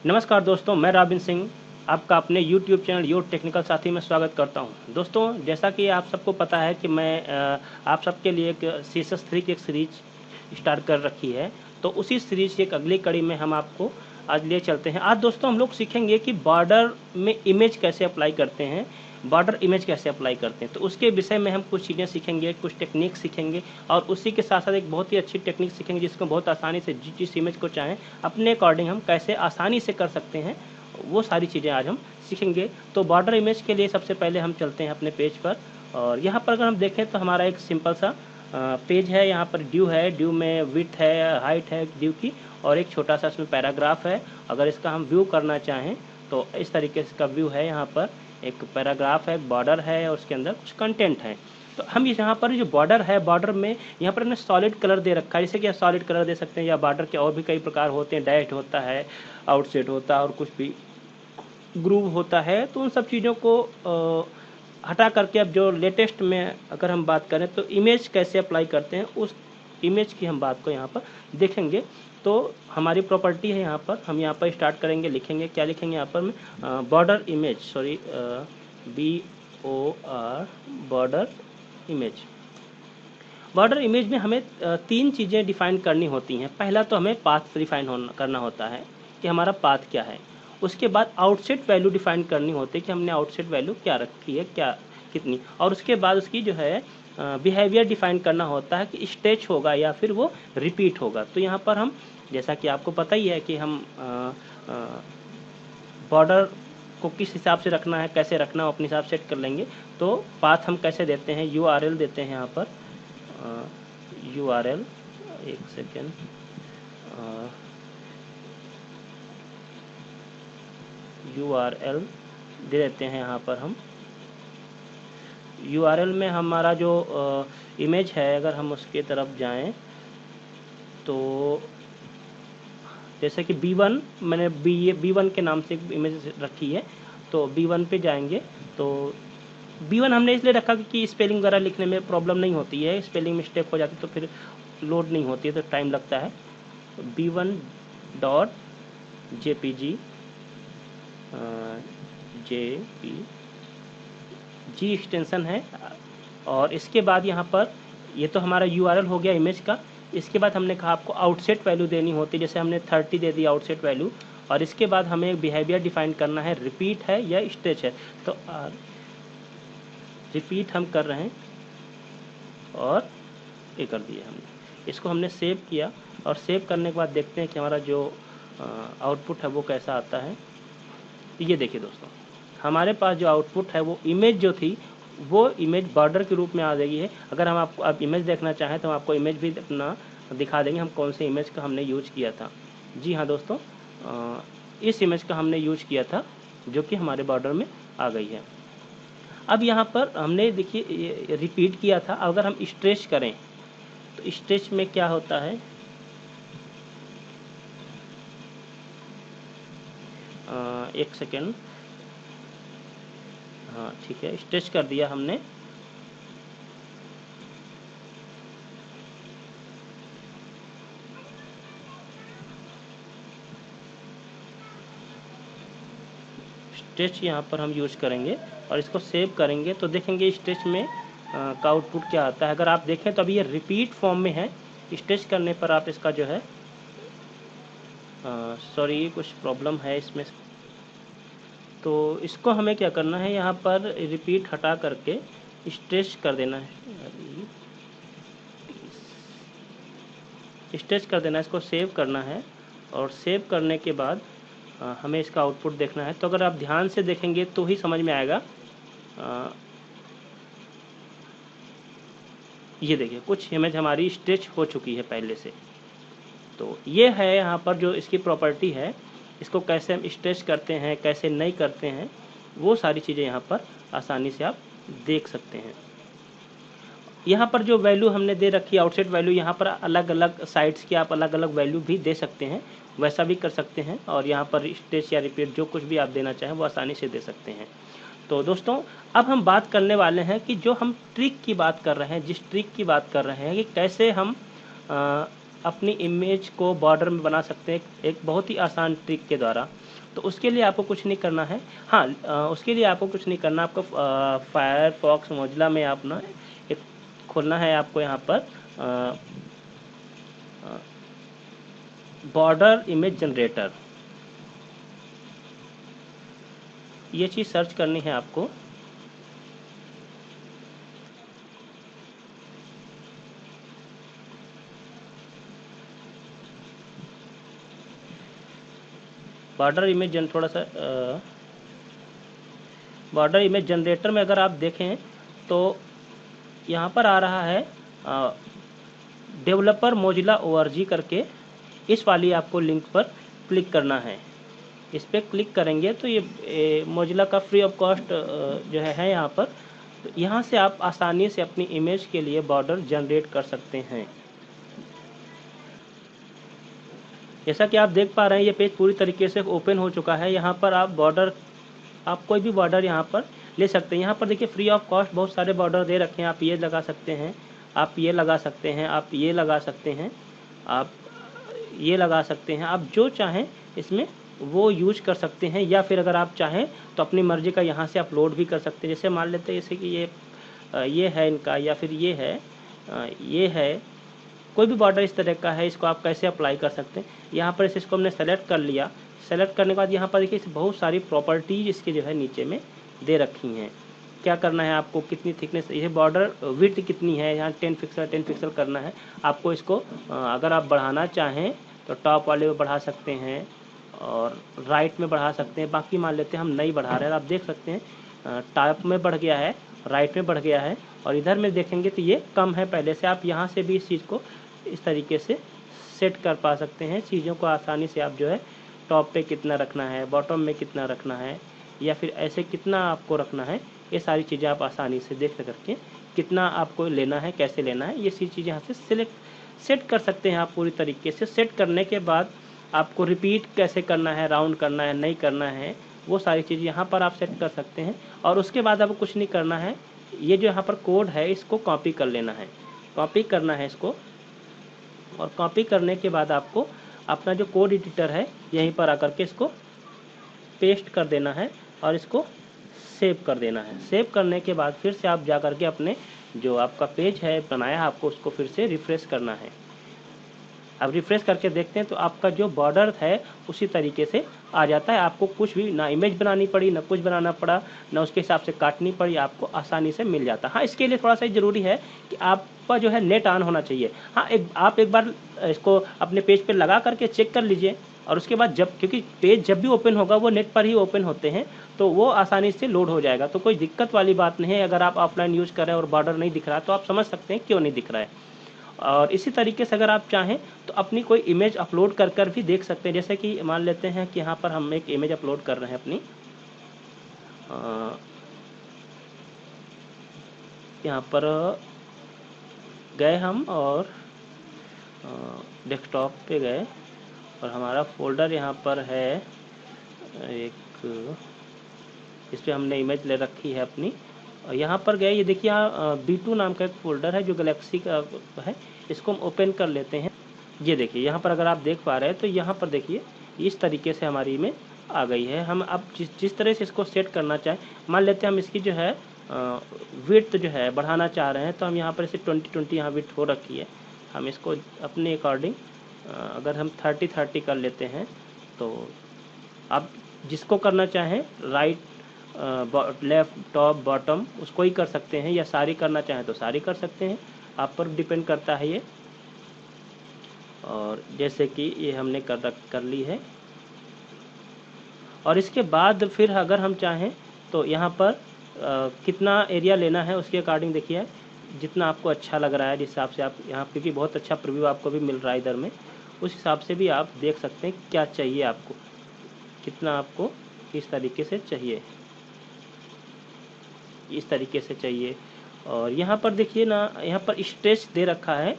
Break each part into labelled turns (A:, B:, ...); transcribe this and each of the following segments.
A: नमस्कार दोस्तों, मैं राबिन सिंह आपका अपने YouTube चैनल योर टेक्निकल साथी में स्वागत करता हूं। दोस्तों, जैसा कि आप सबको पता है कि मैं आप सबके लिए एक CSS3 की एक सीरीज स्टार्ट कर रखी है। तो उसी सीरीज की एक अगली कड़ी में हम आपको आज ले चलते हैं। आज दोस्तों हम लोग सीखेंगे कि बॉर्डर में इमेज कैसे अप्लाई करते हैं, बॉर्डर इमेज कैसे अप्लाई करते हैं। तो उसके विषय में हम कुछ चीज़ें सीखेंगे, कुछ टेक्निक सीखेंगे और उसी के साथ साथ एक बहुत ही अच्छी टेक्निक सीखेंगे जिसको बहुत आसानी से जिस इमेज को चाहें अपने अकॉर्डिंग हम कैसे आसानी से कर सकते हैं, वो सारी चीज़ें आज हम सीखेंगे। तो बॉर्डर इमेज के लिए सबसे पहले हम चलते हैं अपने पेज पर और यहाँ पर अगर हम देखें तो हमारा एक सिंपल सा पेज है। यहाँ पर ड्यू है, ड्यू में विड्थ है, हाइट है ड्यू की और एक छोटा सा इसमें पैराग्राफ है। अगर इसका हम व्यू करना चाहें तो इस तरीके से का व्यू है। यहाँ पर एक पैराग्राफ है, बॉर्डर है और उसके अंदर कुछ कंटेंट है। तो हम यहाँ पर जो बॉर्डर है, बॉर्डर में यहाँ पर हमने सॉलिड कलर दे रखा है। जैसे कि आप सॉलिड कलर दे सकते हैं या बॉर्डर के और भी कई प्रकार होते हैं, डैश होता है, आउटसेट होता है और कुछ भी ग्रूव होता है। तो उन सब चीज़ों को हटा करके अब जो लेटेस्ट में अगर हम बात करें तो इमेज कैसे अप्लाई करते हैं, उस इमेज की हम बात को यहाँ पर देखेंगे। तो हमारी प्रॉपर्टी है यहाँ पर, हम यहाँ पर स्टार्ट करेंगे, लिखेंगे क्या लिखेंगे यहाँ पर में border image, sorry BOR border image. Border image में हमें तीन चीज़ें डिफाइन करनी होती हैं। पहला तो हमें पाथ डिफाइन करना होता है कि हमारा पाथ क्या है। उसके बाद आउटसेट वैल्यू डिफाइन करनी होती है कि हमने आउटसेट वैल्यू क्या रखी है, क्या कितनी। और उसके बाद उसकी जो है बिहेवियर डिफाइन करना होता है कि स्ट्रेच होगा या फिर वो रिपीट होगा। तो यहाँ पर हम, जैसा कि आपको पता ही है कि हम बॉर्डर को किस हिसाब से रखना है, कैसे रखना है, अपने हिसाब से सेट कर लेंगे। तो पाथ हम कैसे देते हैं, URL देते हैं यहाँ पर, URL, एक सेकेंड, URL दे देते हैं यहाँ पर हम। URL में हमारा जो इमेज है, अगर हम उसके तरफ जाएं तो जैसे कि B1, मैंने B1 के नाम से एक इमेज रखी है। तो B1 पे जाएंगे तो B1 हमने इसलिए रखा क्योंकि स्पेलिंग वगैरह लिखने में प्रॉब्लम नहीं होती है, स्पेलिंग मिस्टेक हो जाती तो फिर लोड नहीं होती है, तो टाइम लगता है। B1.jpg जी एक्सटेंशन है। और इसके बाद यहाँ पर ये तो हमारा URL हो गया इमेज का। इसके बाद हमने कहा आपको आउटसेट वैल्यू देनी होती है, जैसे हमने 30 दे दी आउटसेट वैल्यू। और इसके बाद हमें एक बिहेवियर डिफाइन करना है, रिपीट है या स्ट्रेच है। तो रिपीट हम कर रहे हैं और ये कर दिया हमने। इसको हमने सेव किया और सेव करने के बाद देखते हैं कि हमारा जो आउटपुट है वो कैसा आता है। ये देखिए दोस्तों, हमारे पास जो आउटपुट है वो इमेज जो थी वो इमेज बॉर्डर के रूप में आ गई है। अगर हम आपको आप इमेज देखना चाहें तो हम आपको इमेज भी अपना दिखा देंगे, हम कौन से इमेज का हमने यूज किया था। जी हाँ दोस्तों, इस इमेज का हमने यूज किया था जो कि हमारे बॉर्डर में आ गई है। अब यहाँ पर हमने देखिए रिपीट किया था। अगर हम स्ट्रेच करें तो स्ट्रेच में क्या होता है, एक सेकेंड, हाँ ठीक है, स्ट्रेच कर दिया हमने। स्ट्रेच यहाँ पर हम यूज करेंगे और इसको सेव करेंगे तो देखेंगे स्ट्रेच में का आउटपुट क्या आता है। अगर आप देखें तो अभी ये रिपीट फॉर्म में है। स्ट्रेच करने पर आप इसका जो है, सॉरी कुछ प्रॉब्लम है इसमें, तो इसको हमें क्या करना है, यहाँ पर रिपीट हटा करके स्ट्रेच कर देना है, स्ट्रेच कर देना है, इसको सेव करना है। और सेव करने के बाद हमें इसका आउटपुट देखना है। तो अगर आप ध्यान से देखेंगे तो ही समझ में आएगा। ये देखिए कुछ इमेज हमारी स्ट्रेच हो चुकी है पहले से। तो ये है यहाँ पर जो इसकी प्रॉपर्टी है, इसको कैसे हम स्ट्रेच करते हैं, कैसे नहीं करते हैं, वो सारी चीज़ें यहाँ पर आसानी से आप देख सकते हैं। यहाँ पर जो वैल्यू हमने दे रखी है आउटसेट वैल्यू, यहाँ पर अलग अलग साइट्स की आप अलग अलग वैल्यू भी दे सकते हैं, वैसा भी कर सकते हैं। और यहाँ पर स्ट्रेच या रिपीट जो कुछ भी आप देना चाहें वो आसानी से दे सकते हैं। तो दोस्तों अब हम बात करने वाले हैं कि जो हम ट्रिक की बात कर रहे हैं, जिस ट्रिक की बात कर रहे हैं कि कैसे हम अपनी इमेज को बॉर्डर में बना सकते हैं एक बहुत ही आसान ट्रिक के द्वारा। तो उसके लिए आपको कुछ नहीं करना है। हाँ, उसके लिए आपको कुछ नहीं करना, आपको फायरफॉक्स मोजिला में अपना एक खोलना है आपको यहाँ पर बॉर्डर इमेज जनरेटर, ये चीज़ सर्च करनी है आपको। बॉर्डर इमेज थोड़ा सा बॉर्डर इमेज जनरेटर में अगर आप देखें तो यहाँ पर आ रहा है डेवलपर मोजिला ORG करके, इस वाली आपको लिंक पर क्लिक करना है। इस पर क्लिक करेंगे तो ये मोजिला का फ्री ऑफ कॉस्ट जो है यहाँ पर। तो यहाँ से आप आसानी से अपनी इमेज के लिए बॉर्डर जनरेट कर सकते हैं। जैसा कि आप देख पा रहे हैं ये पेज पूरी तरीके से ओपन हो चुका है। यहाँ पर आप कोई भी बॉर्डर यहाँ पर ले सकते हैं। यहाँ पर देखिए फ्री ऑफ कॉस्ट बहुत सारे बॉर्डर दे रखे हैं। आप ये लगा सकते हैं, आप ये लगा सकते हैं, आप ये लगा सकते हैं, आप ये लगा सकते हैं। आप जो चाहें इसमें वो यूज कर सकते हैं, या फिर अगर आप चाहें तो अपनी मर्ज़ी का यहाँ से अपलोड भी कर सकते हैं। जैसे मान लेते हैं जैसे कि ये है इनका, या फिर ये है कोई भी बॉर्डर इस तरह का है, इसको आप कैसे अप्लाई कर सकते हैं। यहाँ पर इसको हमने सेलेक्ट कर लिया। सेलेक्ट करने के बाद यहाँ पर देखिए बहुत सारी प्रॉपर्टीज इसके जो है नीचे में दे रखी हैं। क्या करना है आपको, कितनी थिकनेस, ये बॉर्डर विड्थ कितनी है, यहाँ 10 पिक्सल करना है आपको। इसको अगर आप बढ़ाना चाहें तो टॉप वाले में बढ़ा सकते हैं और राइट में बढ़ा सकते हैं। बाकी मान लेते हैं हम नहीं बढ़ा रहे हैं, आप देख सकते हैं टॉप में बढ़ गया है, राइट में बढ़ गया है, और इधर में देखेंगे तो ये कम है पहले से। आप यहाँ से भी इस चीज़ को इस तरीके से सेट कर पा सकते हैं। चीज़ों को आसानी से आप जो है टॉप पे कितना रखना है, बॉटम में कितना रखना है, या फिर ऐसे कितना आपको रखना है, ये सारी चीज़ें आप आसानी से देख करके कितना आपको लेना है, कैसे लेना है, ये सारी चीज़ें यहाँ से सेट कर सकते हैं आप पूरी तरीके से। सेट करने के बाद आपको रिपीट कैसे करना है, राउंड करना है, नहीं करना है, वो सारी चीज़ यहाँ पर आप सेट कर सकते हैं। और उसके बाद आपको कुछ नहीं करना है, ये जो यहाँ पर कोड है इसको कॉपी कर लेना है, कॉपी करना है इसको। और कॉपी करने के बाद आपको अपना जो कोड एडिटर है यहीं पर आकर के इसको पेस्ट कर देना है और इसको सेव कर देना है। सेव करने के बाद फिर से आप जा कर के अपने जो आपका पेज है बनाया है आपको उसको फिर से रिफ़्रेश करना है। अब रिफ़्रेश करके देखते हैं तो आपका जो बॉर्डर है उसी तरीके से आ जाता है। आपको कुछ भी ना इमेज बनानी पड़ी, ना कुछ बनाना पड़ा, ना उसके हिसाब से काटनी पड़ी, आपको आसानी से मिल जाता है। हाँ, इसके लिए थोड़ा सा ज़रूरी है कि आपका जो है नेट ऑन होना चाहिए। हाँ, आप एक बार इसको अपने पेज पे लगा करके चेक कर लीजिए, और उसके बाद क्योंकि पेज जब भी ओपन होगा वो नेट पर ही ओपन होते हैं, तो वो आसानी से लोड हो जाएगा। तो कोई दिक्कत वाली बात नहीं है। अगर आप ऑफलाइन यूज़ कर रहे हैं और बॉर्डर नहीं दिख रहा तो आप समझ सकते हैं क्यों नहीं दिख रहा है। और इसी तरीके से अगर आप चाहें तो अपनी कोई इमेज अपलोड कर भी देख सकते हैं। जैसे कि मान लेते हैं कि यहाँ पर हम एक इमेज अपलोड कर रहे हैं अपनी, यहाँ पर गए हम और डेस्कटॉप पे गए और हमारा फोल्डर यहाँ पर है एक, इस पर हमने इमेज ले रखी है अपनी, और यहाँ पर गए, ये देखिए यहाँ B2 नाम का एक फ़ोल्डर है जो गैलेक्सी का है। इसको हम ओपन कर लेते हैं। ये देखिए यहाँ पर अगर आप देख पा रहे हैं तो यहाँ पर देखिए इस तरीके से हमारी इमेज आ गई है। हम अब जिस तरह से इसको सेट करना चाहें, मान लेते हैं हम इसकी जो है विड्थ जो है बढ़ाना चाह रहे हैं, तो हम यहाँ पर इसे 20 यहाँ विड्थ हो रखी है। हम इसको अपने अकॉर्डिंग अगर हम 30 कर लेते हैं, तो आप जिसको करना चाहें राइट, लेफ़्ट, टॉप, बॉटम उसको ही कर सकते हैं, या सारी करना चाहें तो सारी कर सकते हैं, आप पर डिपेंड करता है ये। और जैसे कि ये हमने कर ली है। और इसके बाद फिर अगर हम चाहें तो यहाँ पर कितना एरिया लेना है उसके अकॉर्डिंग देखिए, जितना आपको अच्छा लग रहा है जिस हिसाब से आप यहाँ, क्योंकि बहुत अच्छा प्रीव्यू आपको भी मिल रहा है इधर में, उस हिसाब से भी आप देख सकते हैं क्या चाहिए आपको, कितना आपको किस तरीके से चाहिए, इस तरीके से चाहिए। और यहाँ पर देखिए ना, यहाँ पर स्ट्रेच दे रखा है,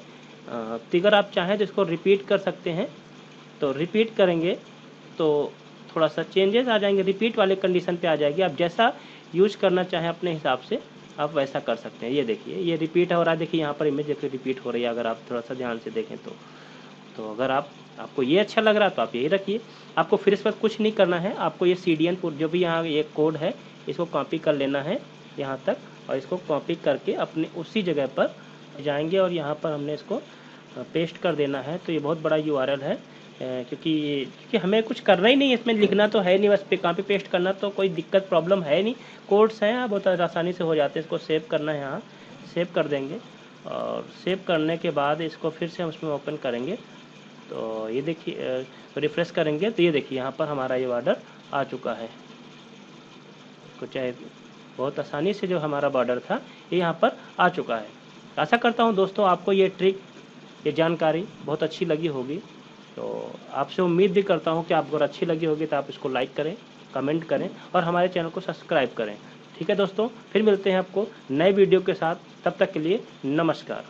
A: तो अगर आप चाहें तो इसको रिपीट कर सकते हैं। तो रिपीट करेंगे तो थोड़ा सा चेंजेस आ जाएंगे, रिपीट वाले कंडीशन पे आ जाएगी। आप जैसा यूज करना चाहें अपने हिसाब से आप वैसा कर सकते हैं। ये देखिए ये रिपीट हो रहा है, देखिए यहाँ पर इमेज देखिए रिपीट हो रही है अगर आप थोड़ा सा ध्यान से देखें तो। तो अगर आपको ये अच्छा लग रहा है तो आप यही रखिए। आपको फिर इस पर कुछ नहीं करना है, आपको ये CDN जो भी यहाँ ये कोड है इसको कॉपी कर लेना है यहाँ तक, और इसको कॉपी करके अपने उसी जगह पर जाएंगे और यहाँ पर हमने इसको पेस्ट कर देना है। तो ये बहुत बड़ा URL है, क्योंकि हमें कुछ करना ही नहीं है, इसमें लिखना तो है नहीं, बस कॉपी पेस्ट करना, तो कोई दिक्कत प्रॉब्लम है नहीं। कोड्स हैं बहुत आसानी से हो जाते हैं। इसको सेव करना है, यहाँ सेव कर देंगे और सेव करने के बाद इसको फिर से हम उसमें ओपन करेंगे। तो ये देखिए, रिफ्रेश करेंगे तो ये देखिए यहाँ पर हमारा ये ऑर्डर आ चुका है। कुछ बहुत आसानी से जो हमारा बॉर्डर था ये यहाँ पर आ चुका है। आशा करता हूँ दोस्तों आपको ये ट्रिक, ये जानकारी बहुत अच्छी लगी होगी। तो आपसे उम्मीद भी करता हूँ कि आपको अगर अच्छी लगी होगी तो आप इसको लाइक करें, कमेंट करें और हमारे चैनल को सब्सक्राइब करें। ठीक है दोस्तों, फिर मिलते हैं आपको नए वीडियो के साथ। तब तक के लिए नमस्कार।